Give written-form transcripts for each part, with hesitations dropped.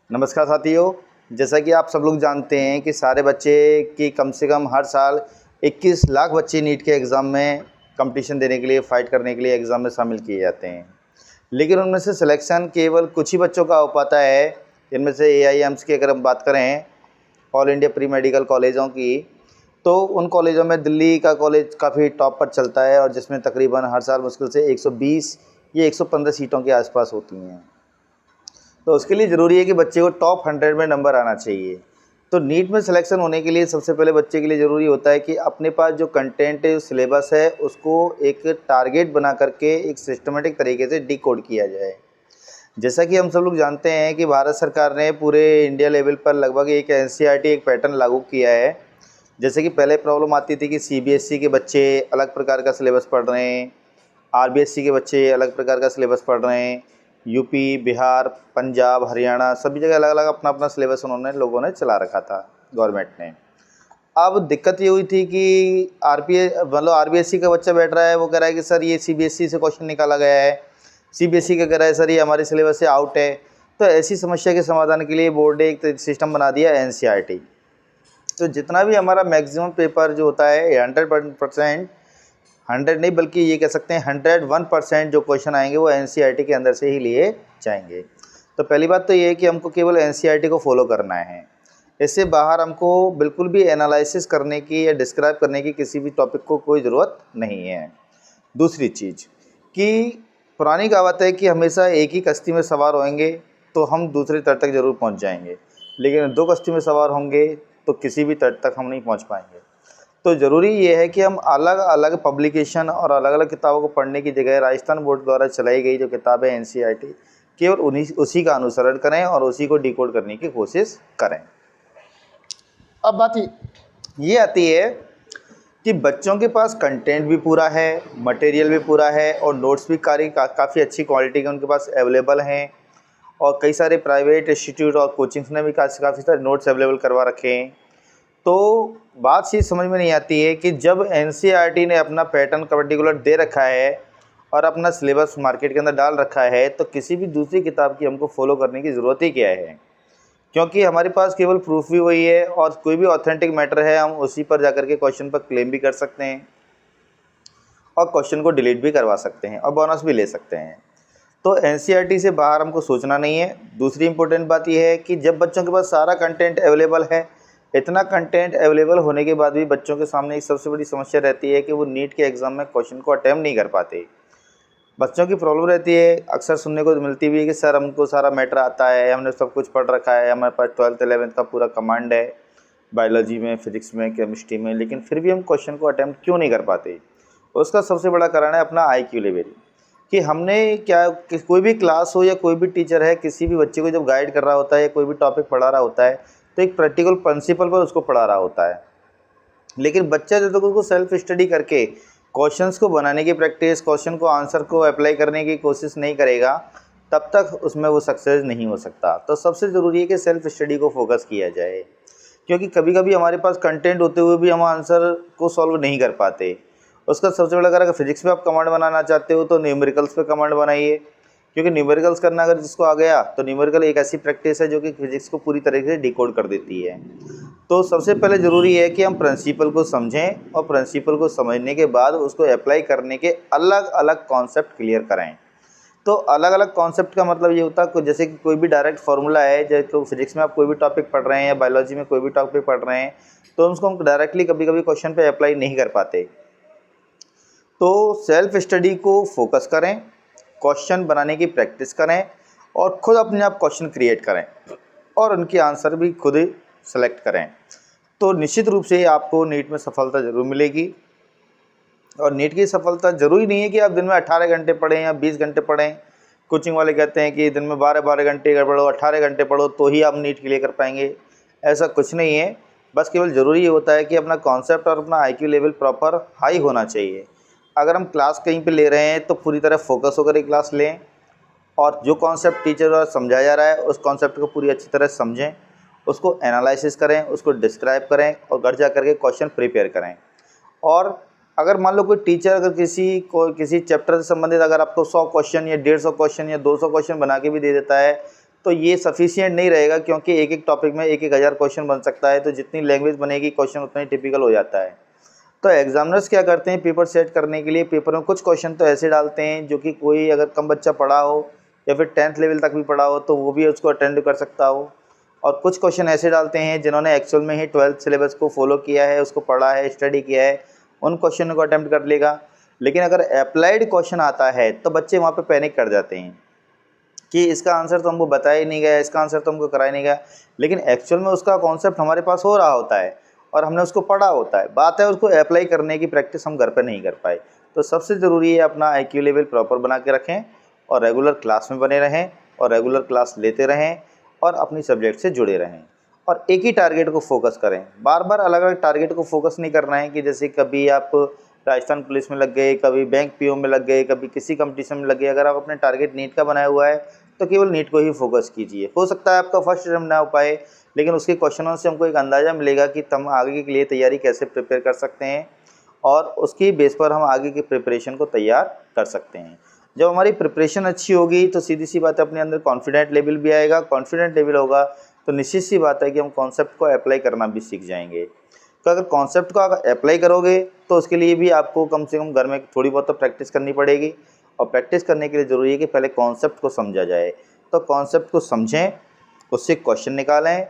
नमस्कार साथियों। जैसा कि आप सब लोग जानते हैं कि सारे बच्चे की कम से कम हर साल 21 लाख बच्चे नीट के एग्ज़ाम में कंपटीशन देने के लिए फ़ाइट करने के लिए एग्ज़ाम में शामिल किए जाते हैं, लेकिन उनमें से सिलेक्शन केवल कुछ ही बच्चों का हो पाता है। इनमें से AIIMS की अगर हम बात करें, ऑल इंडिया प्री मेडिकल कॉलेजों की, तो उन कॉलेजों में दिल्ली का कॉलेज काफ़ी टॉप पर चलता है और जिसमें तकरीबन हर साल मुश्किल से 120 या 115 सीटों के आसपास होती हैं। तो उसके लिए ज़रूरी है कि बच्चे को टॉप 100 में नंबर आना चाहिए। तो नीट में सिलेक्शन होने के लिए सबसे पहले बच्चे के लिए ज़रूरी होता है कि अपने पास जो कंटेंट है, जो सिलेबस है, उसको एक टारगेट बना करके एक सिस्टमेटिक तरीके से डिकोड किया जाए। जैसा कि हम सब लोग जानते हैं कि भारत सरकार ने पूरे इंडिया लेवल पर लगभग एक NCERT एक पैटर्न लागू किया है। जैसे कि पहले प्रॉब्लम आती थी कि CBSE के बच्चे अलग प्रकार का सिलेबस पढ़ रहे हैं, RBSE के बच्चे अलग प्रकार का सिलेबस पढ़ रहे हैं, यूपी, बिहार, पंजाब, हरियाणा सभी जगह अलग अलग अपना अपना सिलेबस लोगों ने चला रखा था गवर्नमेंट ने। अब दिक्कत ये हुई थी कि RBSE का बच्चा बैठ रहा है, वो कह रहा है कि सर ये CBSE से क्वेश्चन निकाला गया है, CBSE का कह रहा है सर ये हमारे सिलेबस से आउट है। तो ऐसी समस्या के समाधान के लिए बोर्ड ने एक सिस्टम बना दिया NCERT। तो जितना भी हमारा मैक्सिमम पेपर जो होता है 100%, 100 नहीं बल्कि ये कह सकते हैं 101% जो क्वेश्चन आएंगे वो NCERT के अंदर से ही लिए जाएंगे। तो पहली बात तो ये है कि हमको केवल NCERT को फॉलो करना है। इससे बाहर हमको बिल्कुल भी एनालिसिस करने की या डिस्क्राइब करने की किसी भी टॉपिक को कोई ज़रूरत नहीं है। दूसरी चीज़ कि पुरानी कहावत है कि हमेशा एक ही कश्ती में सवार होंगे तो हम दूसरे तट तक ज़रूर पहुंच जाएंगे, लेकिन दो कश्ती में सवार होंगे तो किसी भी तट तक हम नहीं पहुंच पाएंगे। तो ज़रूरी ये है कि हम अलग अलग पब्लिकेशन और अलग अलग किताबों को पढ़ने की जगह राजस्थान बोर्ड द्वारा चलाई गई जो किताबें NCERT, केवल उसी का अनुसरण करें और उसी को डिकोड करने की कोशिश करें। अब बात ये आती है कि बच्चों के पास कंटेंट भी पूरा है, मटेरियल भी पूरा है और नोट्स भी काफ़ी अच्छी क्वालिटी के उनके पास अवेलेबल हैं और कई सारे प्राइवेट इंस्टीट्यूट और कोचिंग्स ने भी काफ़ी सारे नोट्स अवेलेबल करवा रखे हैं। तो बात चीज़ समझ में नहीं आती है कि जब NCERT ने अपना पैटर्न पर्टिकुलर दे रखा है और अपना सिलेबस मार्केट के अंदर डाल रखा है, तो किसी भी दूसरी किताब की हमको फॉलो करने की ज़रूरत ही क्या है, क्योंकि हमारे पास केवल प्रूफ भी वही है और कोई भी ऑथेंटिक मैटर है हम उसी पर जाकर के क्वेश्चन पर क्लेम भी कर सकते हैं और क्वेश्चन को डिलीट भी करवा सकते हैं और बोनस भी ले सकते हैं। तो NCERT से बाहर हमको सोचना नहीं है। दूसरी इंपॉर्टेंट बात यह है कि जब बच्चों के पास सारा कंटेंट अवेलेबल है, इतना कंटेंट अवेलेबल होने के बाद भी बच्चों के सामने एक सबसे बड़ी समस्या रहती है कि वो नीट के एग्ज़ाम में क्वेश्चन को अटैम्प्ट नहीं कर पाते। बच्चों की प्रॉब्लम रहती है, अक्सर सुनने को मिलती भी है कि सर हमको सारा मैटर आता है, हमने सब कुछ पढ़ रखा है, हमारे पास 12th 11th का पूरा कमांड है बायोलॉजी में, फिजिक्स में, केमिस्ट्री में, लेकिन फिर भी हम क्वेश्चन को अटैम्प्ट क्यों नहीं कर पाते। उसका सबसे बड़ा कारण है अपना IQ लेवल, कि हमने कोई भी क्लास हो या कोई भी टीचर है किसी भी बच्चे को जब गाइड कर रहा होता है या कोई भी टॉपिक पढ़ा रहा होता है तो एक प्रैक्टिकल प्रिंसिपल पर उसको पढ़ा रहा होता है, लेकिन बच्चा जब तक उसको सेल्फ स्टडी करके क्वेश्चंस को बनाने की प्रैक्टिस, क्वेश्चन को आंसर को अप्लाई करने की कोशिश नहीं करेगा, तब तक उसमें वो सक्सेस नहीं हो सकता। तो सबसे ज़रूरी है कि सेल्फ स्टडी को फोकस किया जाए, क्योंकि कभी कभी हमारे पास कंटेंट होते हुए भी हम आंसर को सॉल्व नहीं कर पाते। उसका सबसे बड़ा कारण, अगर फिजिक्स में आप कमांड बनाना चाहते हो तो न्यूमेरिकल्स पे कमांड बनाइए, क्योंकि न्यूमेरिकल्स करना अगर जिसको आ गया तो न्यूमेरिकल एक ऐसी प्रैक्टिस है जो कि फिजिक्स को पूरी तरीके से डिकोड कर देती है। तो सबसे पहले ज़रूरी है कि हम प्रिंसिपल को समझें और प्रिंसिपल को समझने के बाद उसको अप्लाई करने के अलग अलग कॉन्सेप्ट क्लियर करें। तो अलग अलग कॉन्सेप्ट का मतलब ये होता है, जैसे कि कोई भी डायरेक्ट फार्मूला है, जैसे तो फिजिक्स में आप कोई भी टॉपिक पढ़ रहे हैं या बायोलॉजी में कोई भी टॉपिक पढ़ रहे हैं, तो उसको हम डायरेक्टली कभी कभी क्वेश्चन पे अप्लाई नहीं कर पाते। तो सेल्फ स्टडी को फोकस करें, क्वेश्चन बनाने की प्रैक्टिस करें और ख़ुद अपने आप क्वेश्चन क्रिएट करें और उनके आंसर भी खुद ही सेलेक्ट करें। तो निश्चित रूप से आपको नीट में सफलता ज़रूर मिलेगी। और नीट की सफलता ज़रूरी नहीं है कि आप दिन में 18 घंटे पढ़ें या 20 घंटे पढ़ें। कोचिंग वाले कहते हैं कि दिन में 12-12 घंटे अगर पढ़ो, 18 घंटे पढ़ो तो ही आप नीट क्लियर कर पाएंगे। ऐसा कुछ नहीं है, बस केवल ज़रूरी ये होता है कि अपना कॉन्सेप्ट और अपना IQ लेवल प्रॉपर हाई होना चाहिए। अगर हम क्लास कहीं पे ले रहे हैं तो पूरी तरह फोकस होकर क्लास लें और जो कॉन्सेप्ट टीचर द्वारा समझाया जा रहा है उस कॉन्सेप्ट को पूरी अच्छी तरह समझें, उसको एनालिसिस करें, उसको डिस्क्राइब करें और घर जा करके क्वेश्चन प्रिपेयर करें। और अगर मान लो कोई टीचर अगर किसी चैप्टर से संबंधित अगर आपको 100 क्वेश्चन या 150 क्वेश्चन या 200 क्वेश्चन बना के भी दे देता है, तो ये सफिशिएंट नहीं रहेगा, क्योंकि एक एक टॉपिक में 1,000 क्वेश्चन बन सकता है, तो जितनी लैंग्वेज बनेगी क्वेश्चन उतना ही टिपिकल हो जाता है। तो एग्जामिनर्स क्या करते हैं, पेपर सेट करने के लिए पेपर में कुछ क्वेश्चन तो ऐसे डालते हैं जो कि कोई अगर कम बच्चा पढ़ा हो या फिर 10th लेवल तक भी पढ़ा हो तो वो भी उसको अटेंड कर सकता हो, और कुछ क्वेश्चन ऐसे डालते हैं जिन्होंने एक्चुअल में ही 12th सिलेबस को फॉलो किया है, उसको पढ़ा है, स्टडी किया है, उन क्वेश्चन को अटेम्प्ट कर लेगा। लेकिन अगर अप्लाइड क्वेश्चन आता है तो बच्चे वहाँ पे पैनिक कर जाते हैं कि इसका आंसर तो हमको बताया ही नहीं गया, इसका आंसर तो हमको कराया नहीं गया, लेकिन एक्चुअल में उसका कॉन्सेप्ट हमारे पास हो रहा होता है और हमने उसको पढ़ा होता है। बात है उसको अप्लाई करने की प्रैक्टिस हम घर पर नहीं कर पाए। तो सबसे ज़रूरी है अपना IQ लेवल प्रॉपर बना के रखें और रेगुलर क्लास में बने रहें और रेगुलर क्लास लेते रहें और अपनी सब्जेक्ट से जुड़े रहें और एक ही टारगेट को फोकस करें। बार बार अलग अलग टारगेट को फोकस नहीं करना है कि जैसे कभी आप राजस्थान पुलिस में लग गए, कभी बैंक PO में लग गए, कभी किसी कंपटीशन में लग गए। अगर आप अपने टारगेट नीट का बनाया हुआ है तो केवल नीट को ही फोकस कीजिए। हो सकता है आपका फर्स्ट अटेम्प्ट ना हो पाए, लेकिन उसके क्वेश्चनों से हमको एक अंदाज़ा मिलेगा कि हम आगे के लिए तैयारी कैसे प्रिपेयर कर सकते हैं और उसकी बेस पर हम आगे की प्रिपरेशन को तैयार कर सकते हैं। जब हमारी प्रिपरेशन अच्छी होगी तो सीधी सी बात है अपने अंदर कॉन्फिडेंट लेवल भी आएगा। कॉन्फिडेंट लेवल होगा तो निश्चित सी बात है कि हम कॉन्सेप्ट को अप्लाई करना भी सीख जाएंगे। तो अगर कॉन्सेप्ट को अगर अप्लाई करोगे तो उसके लिए भी आपको कम से कम घर में थोड़ी बहुत तो प्रैक्टिस करनी पड़ेगी, और प्रैक्टिस करने के लिए ज़रूरी है कि पहले कॉन्सेप्ट को समझा जाए। तो कॉन्सेप्ट को समझें, उससे क्वेश्चन निकालें,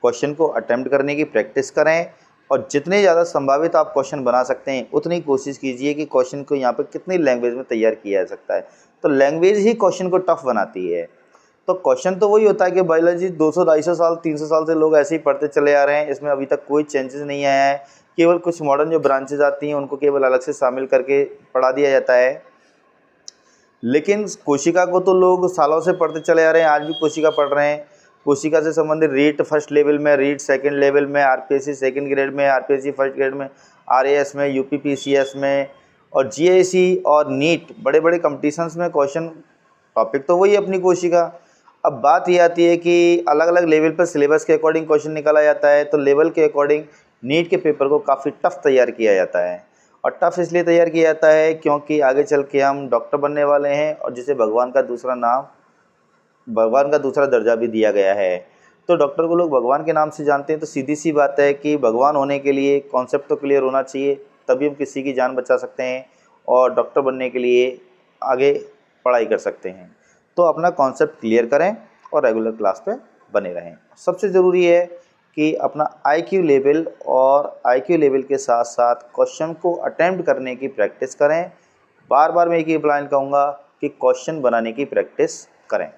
क्वेश्चन को अटेम्प्ट करने की प्रैक्टिस करें और जितने ज़्यादा संभावित आप क्वेश्चन बना सकते हैं उतनी कोशिश कीजिए कि क्वेश्चन को यहाँ पर कितनी लैंग्वेज में तैयार किया जा सकता है। तो लैंग्वेज ही क्वेश्चन को टफ बनाती है। तो क्वेश्चन तो वही होता है कि बायोलॉजी 200-250 साल 300 साल से लोग ऐसे ही पढ़ते चले आ रहे हैं, इसमें अभी तक कोई चेंजेस नहीं आया है। केवल कुछ मॉडर्न जो ब्रांचेज आती हैं उनको केवल अलग से शामिल करके पढ़ा दिया जाता है, लेकिन कोशिका को तो लोग सालों से पढ़ते चले आ रहे हैं, आज भी कोशिका पढ़ रहे हैं। कोशिका से संबंधित रीट फर्स्ट लेवल में, रीट सेकंड लेवल में, RPSC सेकंड ग्रेड में, RPSC फर्स्ट ग्रेड में, RAS में, UPPCS में और GIC और नीट बड़े बड़े कंपटीशंस में क्वेश्चन टॉपिक तो वही अपनी कोशिका। अब बात ये आती है कि अलग अलग लेवल पर सिलेबस के अकॉर्डिंग क्वेश्चन निकाला जाता है, तो लेवल के अकॉर्डिंग नीट के पेपर को काफ़ी टफ तैयार किया जाता है। और टफ इसलिए तैयार किया जाता है क्योंकि आगे चल के हम डॉक्टर बनने वाले हैं और जिसे भगवान का दूसरा नाम, भगवान का दूसरा दर्जा भी दिया गया है। तो डॉक्टर को लोग भगवान के नाम से जानते हैं, तो सीधी सी बात है कि भगवान होने के लिए कॉन्सेप्ट तो क्लियर होना चाहिए, तभी हम किसी की जान बचा सकते हैं और डॉक्टर बनने के लिए आगे पढ़ाई कर सकते हैं। तो अपना कॉन्सेप्ट क्लियर करें और रेगुलर क्लास पे बने रहें। सबसे ज़रूरी है कि अपना IQ लेवल और IQ लेवल के साथ साथ क्वेश्चन को अटेम्प्ट करने की प्रैक्टिस करें। बार बार मैं एक ही प्लान कहूँगा कि क्वेश्चन बनाने की प्रैक्टिस करें।